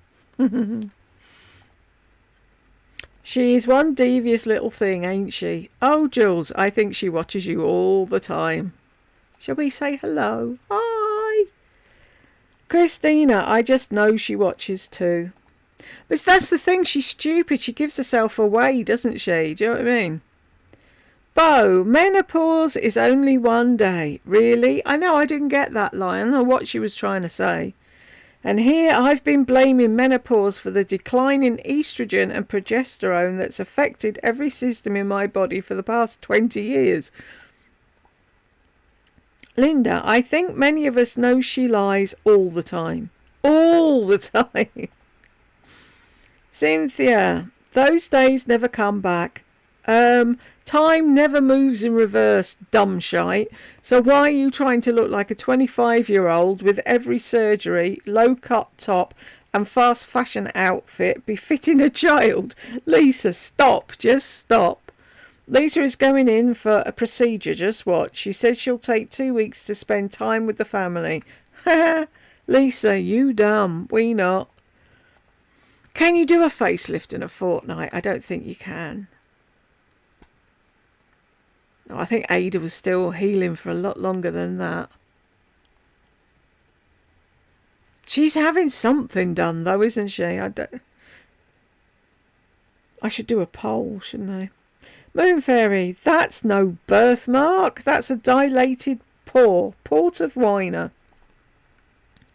She's one devious little thing, ain't she? Oh, Jules, I think she watches you all the time. Shall we say hello? Hi. Christina, I just know she watches too. But that's the thing, she's stupid. She gives herself away, doesn't she? Do you know what I mean? Bo, menopause is only one day. Really? I know, I didn't get that line. I don't know what she was trying to say. And here I've been blaming menopause for the decline in estrogen and progesterone that's affected every system in my body for the past 20 years. Linda, I think many of us know she lies all the time. All the time. Cynthia, those days never come back. Time never moves in reverse, dumb shite. So why are you trying to look like a 25-year-old with every surgery, low-cut top and fast fashion outfit befitting a child? Lisa, stop. Just stop. Lisa is going in for a procedure. Just watch. She said she'll take 2 weeks to spend time with the family. Lisa, you dumb. We not. Can you do a facelift in a fortnight? I don't think you can. I think Ada was still healing for a lot longer than that. She's having something done though, isn't she? I should do a poll, shouldn't I? Moon Fairy, that's no birthmark. That's a dilated pore. Port of Weiner.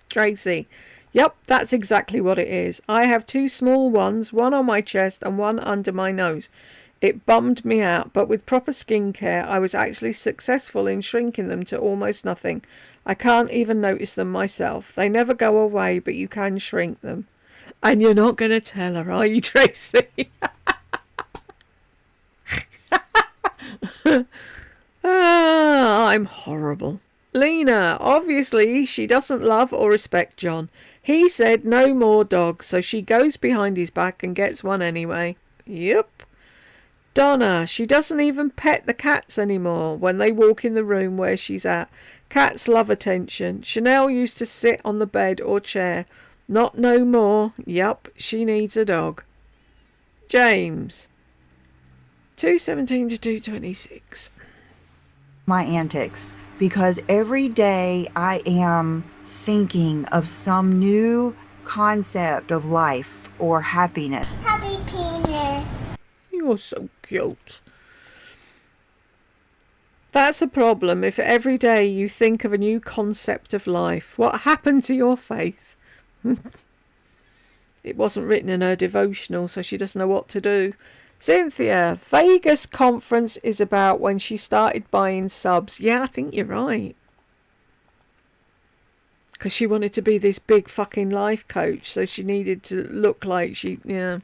Tracy, yep, that's exactly what it is. I have 2 small ones, one on my chest and one under my nose. It bummed me out, but with proper skincare, I was actually successful in shrinking them to almost nothing. I can't even notice them myself. They never go away, but you can shrink them. And you're not going to tell her, are you, Tracy? I'm horrible. Lena, obviously she doesn't love or respect John. He said no more dogs, so she goes behind his back and gets one anyway. Yep. Donna, she doesn't even pet the cats anymore when they walk in the room where she's at. Cats love attention. Chanel used to sit on the bed or chair. Not no more. Yup, she needs a dog. James. 217 to 226.
My antics, because every day I am thinking of some new concept of life or happiness.
Happy penis.
You're so cute. That's a problem if every day you think of a new concept of life. What happened to your faith? It wasn't written in her devotional, so she doesn't know what to do. Cynthia, Vegas conference is about when she started buying subs. Yeah, I think you're right. Because she wanted to be this big fucking life coach, so she needed to look like she, yeah.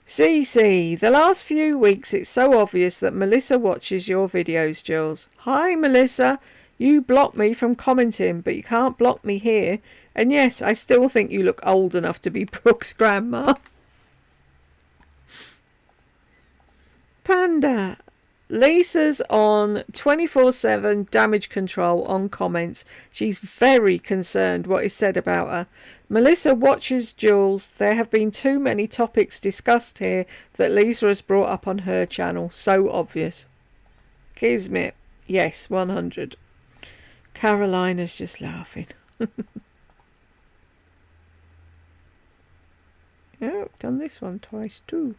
CC, the last few weeks it's so obvious that Melissa watches your videos, Jules. Hi, Melissa. You blocked me from commenting, but you can't block me here. And yes, I still think you look old enough to be Brooke's grandma. Panda, Lisa's on 24/7 damage control on comments. She's very concerned what is said about her. Melissa watches Jules. There have been too many topics discussed here that Lisa has brought up on her channel. So obvious. Kismet, Yes, 100. Carolina's just laughing. Yeah, I've done this one twice too.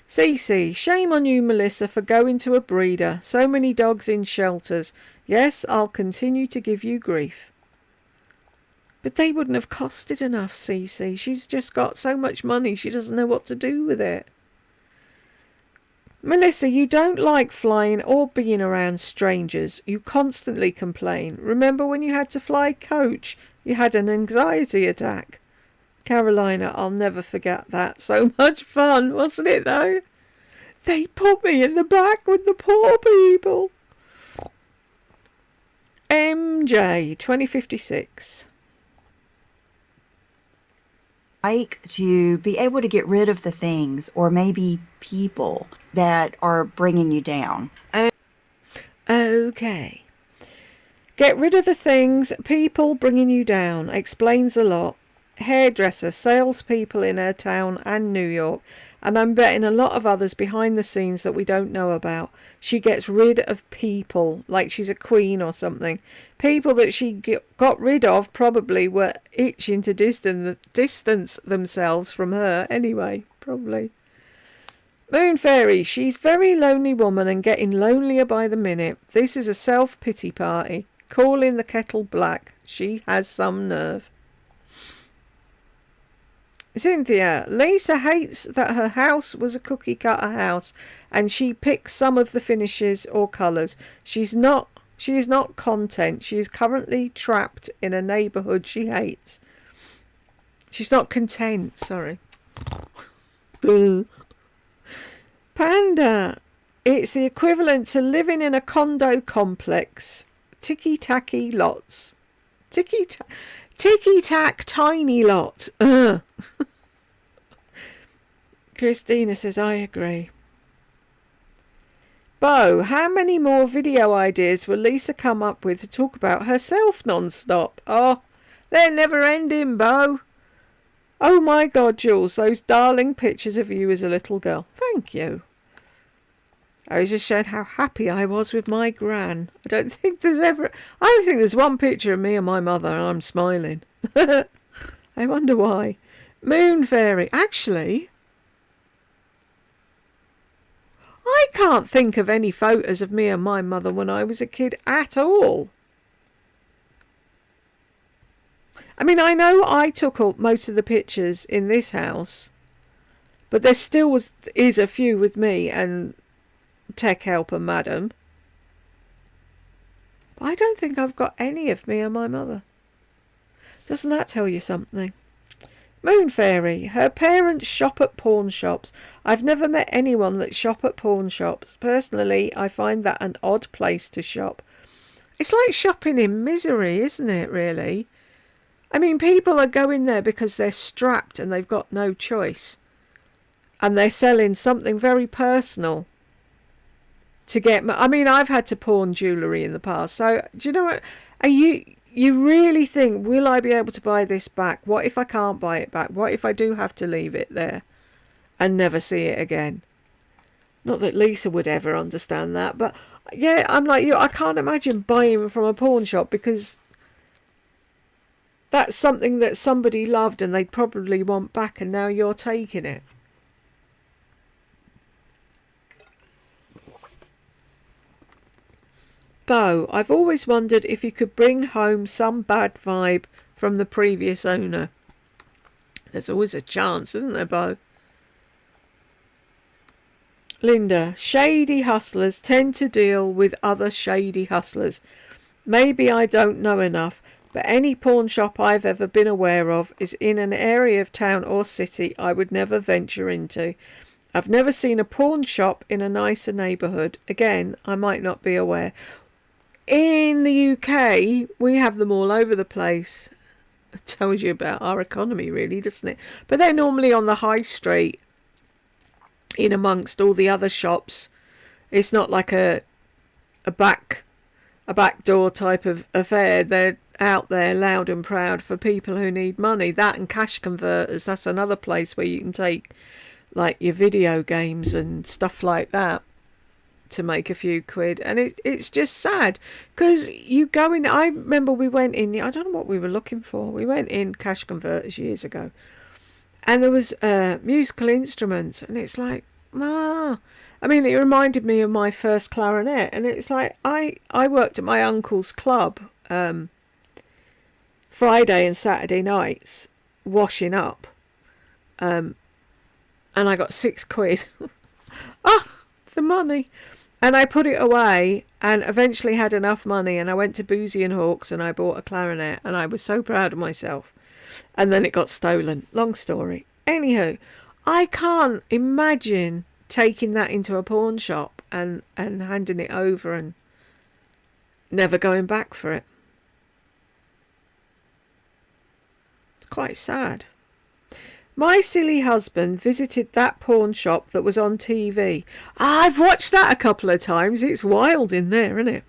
Cece, shame on you, Melissa, for going to a breeder. So many dogs in shelters. Yes, I'll continue to give you grief. But they wouldn't have costed enough, Cece. She's just got so much money, she doesn't know what to do with it. Melissa, you don't like flying or being around strangers. You constantly complain. Remember when you had to fly coach? You had an anxiety attack. Carolina, I'll never forget that. So much fun, wasn't it, though? They put me in the back with the poor people. MJ, 2056.
Like to be able to get rid of the things or maybe people that are bringing you down.
Okay. Get rid of the things, people bringing you down. Explains a lot. Hairdresser, salespeople in her town and New York, and I'm betting a lot of others behind the scenes that we don't know about. She gets rid of people like she's a queen or something. People that she got rid of probably were itching to distance themselves from her anyway, probably. Moon Fairy, she's very lonely woman and getting lonelier by the minute. This is a self-pity party. Calling the kettle black. She has some nerve. Cynthia, Lisa hates that her house was a cookie cutter house and she picks some of the finishes or colours. She is not content. She is currently trapped in a neighbourhood she hates. She's not content, sorry. Panda, it's the equivalent to living in a condo complex. Ticky-tacky lots. Ticky-tack tiny lot. Christina says, I agree. Bo, how many more video ideas will Lisa come up with to talk about herself non-stop? Oh, they're never ending, Bo. Oh my God, Jules, those darling pictures of you as a little girl. Thank you. I was just showing how happy I was with my gran. I don't think there's one picture of me and my mother and I'm smiling. I wonder why. Moon Fairy. Actually, I can't think of any photos of me and my mother when I was a kid at all. I mean, I know I took up most of the pictures in this house, but there still is a few with me and tech helper madam. I don't think I've got any of me and my mother. Doesn't that tell you something? Moon Fairy, her parents shop at pawn shops. I've never met anyone that shop at pawn shops. Personally, I find that an odd place to shop. It's like shopping in misery, isn't it, really? I mean, people are going there because they're strapped and they've got no choice. And they're selling something very personal to get... I mean, I've had to pawn jewellery in the past. So, do you know what? You really think, will I be able to buy this back? What if I can't buy it back? What if I do have to leave it there and never see it again? Not that Lisa would ever understand that. But, yeah, I'm like you. I can't imagine buying from a pawn shop because that's something that somebody loved and they'd probably want back and now you're taking it. Bo, I've always wondered if you could bring home some bad vibe from the previous owner. There's always a chance, isn't there, Bo? Linda, shady hustlers tend to deal with other shady hustlers. Maybe I don't know enough, but any pawn shop I've ever been aware of is in an area of town or city I would never venture into. I've never seen a pawn shop in a nicer neighbourhood. Again, I might not be aware. In the UK, we have them all over the place. It tells you about our economy, really, doesn't it? But they're normally on the high street, in amongst all the other shops. It's not like a back door type of affair. They're out there loud and proud for people who need money. That and Cash Converters, that's another place where you can take like your video games and stuff like that to make a few quid. And it's just sad because you go in. I remember we went in, I don't know what we were looking for, we went in Cash Converters years ago, and there was musical instruments, and it's like, I mean, it reminded me of my first clarinet. And it's like, I worked at my uncle's club Friday and Saturday nights washing up, and I got £6. The money. And I put it away and eventually had enough money, and I went to Boozy and Hawkes and I bought a clarinet, and I was so proud of myself. And then it got stolen. Long story. Anywho, I can't imagine taking that into a pawn shop and handing it over and never going back for it. It's quite sad. My silly husband visited that pawn shop that was on TV. I've watched that a couple of times. It's wild in there, isn't it?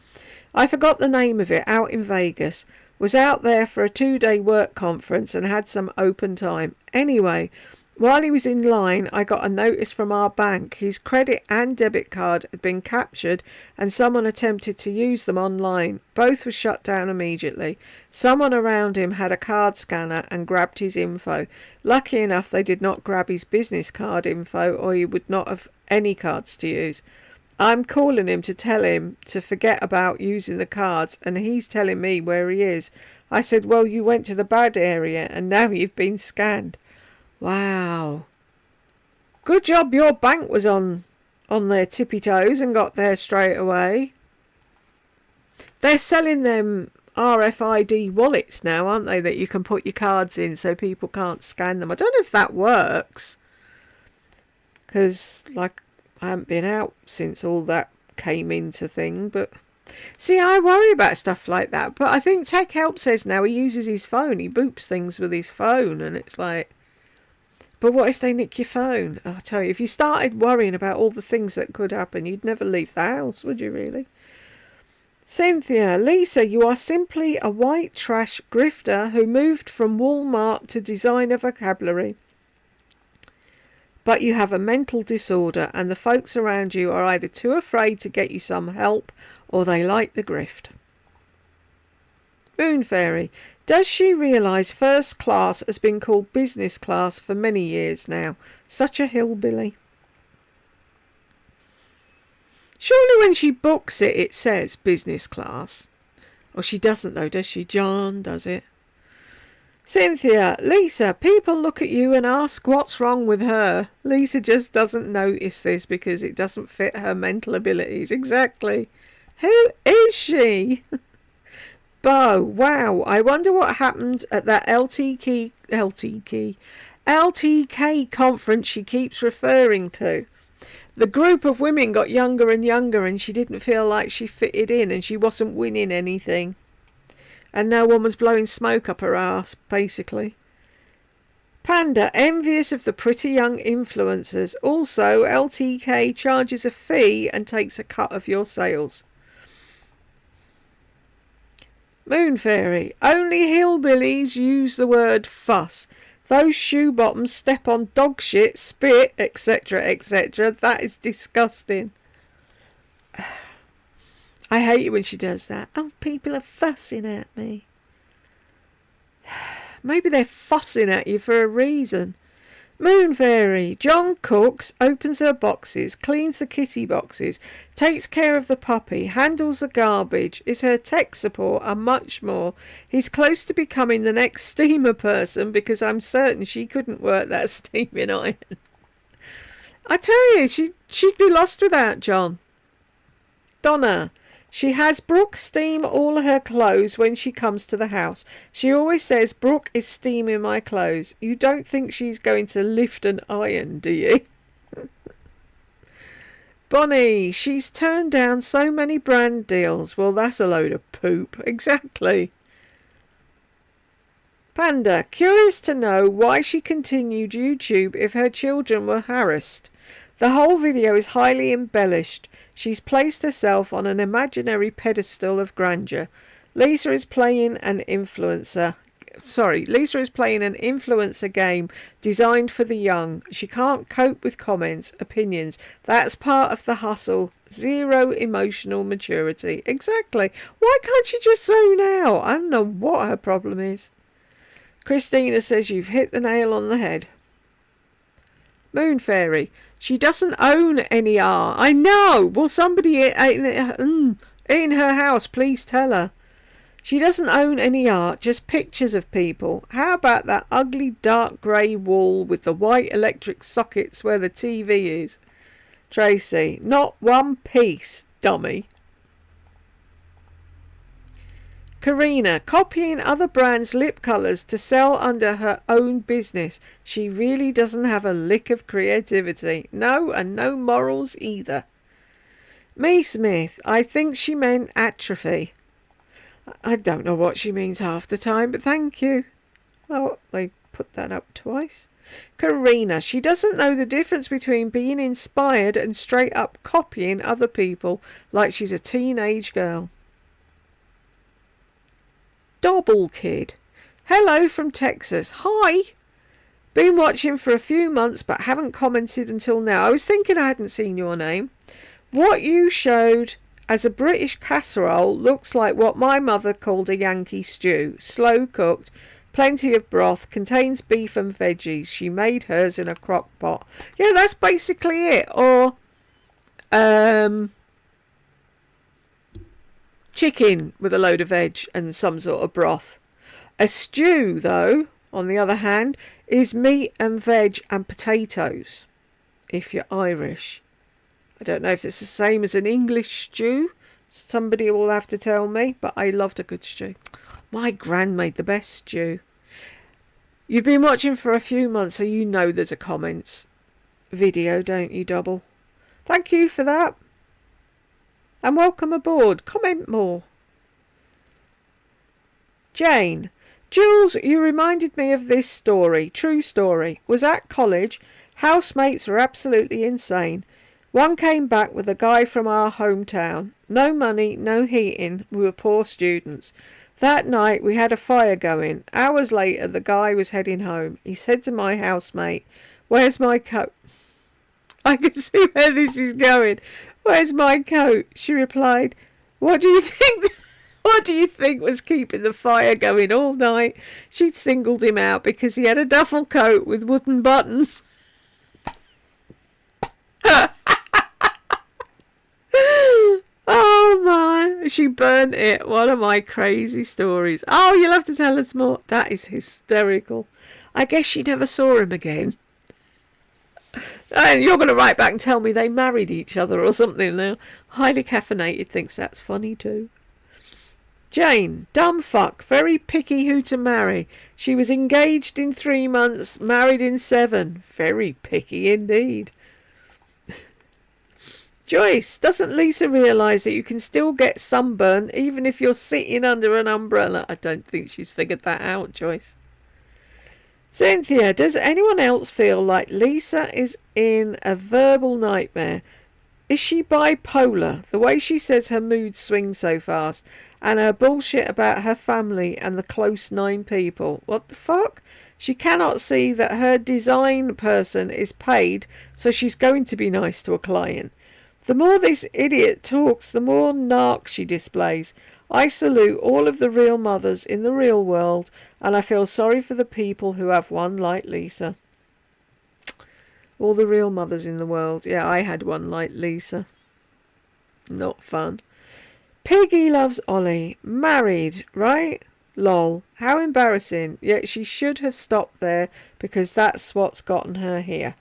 I forgot the name of it, out in Vegas. Was out there for a 2-day work conference and had some open time. Anyway, while he was in line, I got a notice from our bank. His credit and debit card had been captured and someone attempted to use them online. Both were shut down immediately. Someone around him had a card scanner and grabbed his info. Lucky enough, they did not grab his business card info, or he would not have any cards to use. I'm calling him to tell him to forget about using the cards, and he's telling me where he is. I said, well, you went to the bad area and now you've been scanned. Wow. Good job your bank was on their tippy toes and got there straight away. They're selling them RFID wallets now, aren't they, that you can put your cards in so people can't scan them. I don't know if that works, because like I haven't been out since all that came into thing. But see, I worry about stuff like that. But I think Tech Help says now he uses his phone. He boops things with his phone, and it's like, but what if they nick your phone? I tell you, if you started worrying about all the things that could happen, you'd never leave the house, would you really? Cynthia, Lisa, you are simply a white trash grifter who moved from Walmart to designer vocabulary. But you have a mental disorder, and the folks around you are either too afraid to get you some help or they like the grift. Moon Fairy, does she realise first class has been called business class for many years now? Such a hillbilly. Surely when she books it, it says business class. Or she doesn't though, does she? John does it. Cynthia, Lisa, people look at you and ask what's wrong with her. Lisa just doesn't notice this because it doesn't fit her mental abilities. Exactly. Who is she? Bo, wow, I wonder what happened at that LTK conference she keeps referring to. The group of women got younger and younger, and she didn't feel like she fitted in, and she wasn't winning anything. And no one was blowing smoke up her ass, basically. Panda, envious of the pretty young influencers. Also, LTK charges a fee and takes a cut of your sales. Moon Fairy, only hillbillies use the word fuss. Those shoe bottoms step on dog shit, spit, etc., etc. That is disgusting. I hate it when she does that. Oh, people are fussing at me. Maybe they're fussing at you for a reason. Moon Fairy, John cooks, opens her boxes, cleans the kitty boxes, takes care of the puppy, handles the garbage, is her tech support and much more. He's close to becoming the next steamer person because I'm certain she couldn't work that steaming iron. I tell you, she'd be lost without John. Donna, she has Brooke steam all her clothes when she comes to the house. She always says, Brooke is steaming my clothes. You don't think she's going to lift an iron, do you? Bonnie, she's turned down so many brand deals. Well, that's a load of poop. Exactly. Panda, curious to know why she continued YouTube if her children were harassed. The whole video is highly embellished. She's placed herself on an imaginary pedestal of grandeur.
Lisa is playing an influencer. Lisa is playing an influencer game designed for the young. She can't cope with comments, opinions. That's part of the hustle. Zero emotional maturity. Exactly. Why can't she just zone out? I don't know what her problem is. Christina says you've hit the nail on the head. Moon Fairy. She doesn't own any art. I know. Will somebody in her house please tell her? She doesn't own any art, just pictures of people. How about that ugly dark grey wall with the white electric sockets where the TV is? Tracy, not one piece, dummy. Karina, copying other brands' lip colours to sell under her own business. She really doesn't have a lick of creativity. No, and no morals either. Me Smith, I think she meant atrophy. I don't know what she means half the time, but thank you. Oh, they put that up twice. Karina, she doesn't know the difference between being inspired and straight up copying other people like she's a teenage girl. Dobble Kid. Hello from Texas. Hi. Been watching for a few months but haven't commented until now. I was thinking I hadn't seen your name. What you showed as a British casserole looks like what my mother called a Yankee stew. Slow cooked, plenty of broth, contains beef and veggies. She made hers in a crock pot. Yeah, that's basically it. Or chicken with a load of veg and some sort of broth. A stew, though, on the other hand, is meat and veg and potatoes, if you're Irish. I don't know if it's the same as an English stew. Somebody will have to tell me, but I loved a good stew. My gran made the best stew. You've been watching for a few months, so you know there's a comments video, don't you, Double? Thank you for that. And welcome aboard. Comment more. Jane. Jules, you reminded me of this story. True story. Was at college. Housemates were absolutely insane. One came back with a guy from our hometown. No money, no heating. We were poor students. That night we had a fire going. Hours later the guy was heading home. He said to my housemate, "Where's my coat?" I can see where this is going. "Where's my coat?" She replied, What do you think? What do you think was keeping the fire going all night? She'd singled him out because he had a duffel coat with wooden buttons. Oh man, she burnt it. One of my crazy stories. Oh, you'll have to tell us more. That is hysterical. I guess she never saw him again. And you're going to write back and tell me they married each other or something now. Highly caffeinated thinks that's funny too. Jane, dumb fuck, very picky who to marry. She was engaged in 3 months, married in 7. Very picky indeed. Joyce, doesn't Lisa realise that you can still get sunburn even if you're sitting under an umbrella? I don't think she's figured that out, Joyce. Cynthia, does anyone else feel like Lisa is in a verbal nightmare? Is she bipolar? The way she says her mood swings so fast, and her bullshit about her family and the close 9 people. What the fuck? She cannot see that her design person is paid, so she's going to be nice to a client. The more this idiot talks, the more narc she displays. I salute all of the real mothers in the real world, and I feel sorry for the people who have one like Lisa. All the real mothers in the world. Yeah, I had one like Lisa. Not fun. Piggy loves Ollie. Married, right? Lol. How embarrassing. Yet she should have stopped there because that's what's gotten her here.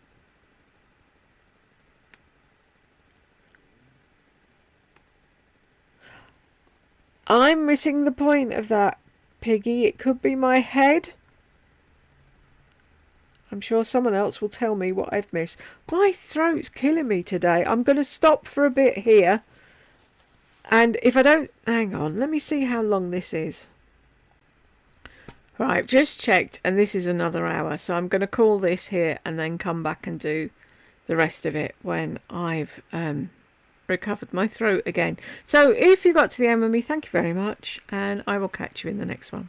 I'm missing the point of that, Piggy. It could be my head. I'm sure someone else will tell me what I've missed. My throat's killing me today. I'm going to stop for a bit here. And if I don't... Hang on, let me see how long this is. Right, I've just checked and this is another hour. So I'm going to call this here and then come back and do the rest of it when I've recovered my throat again. So if you got to the end of me, thank you very much, and I will catch you in the next one.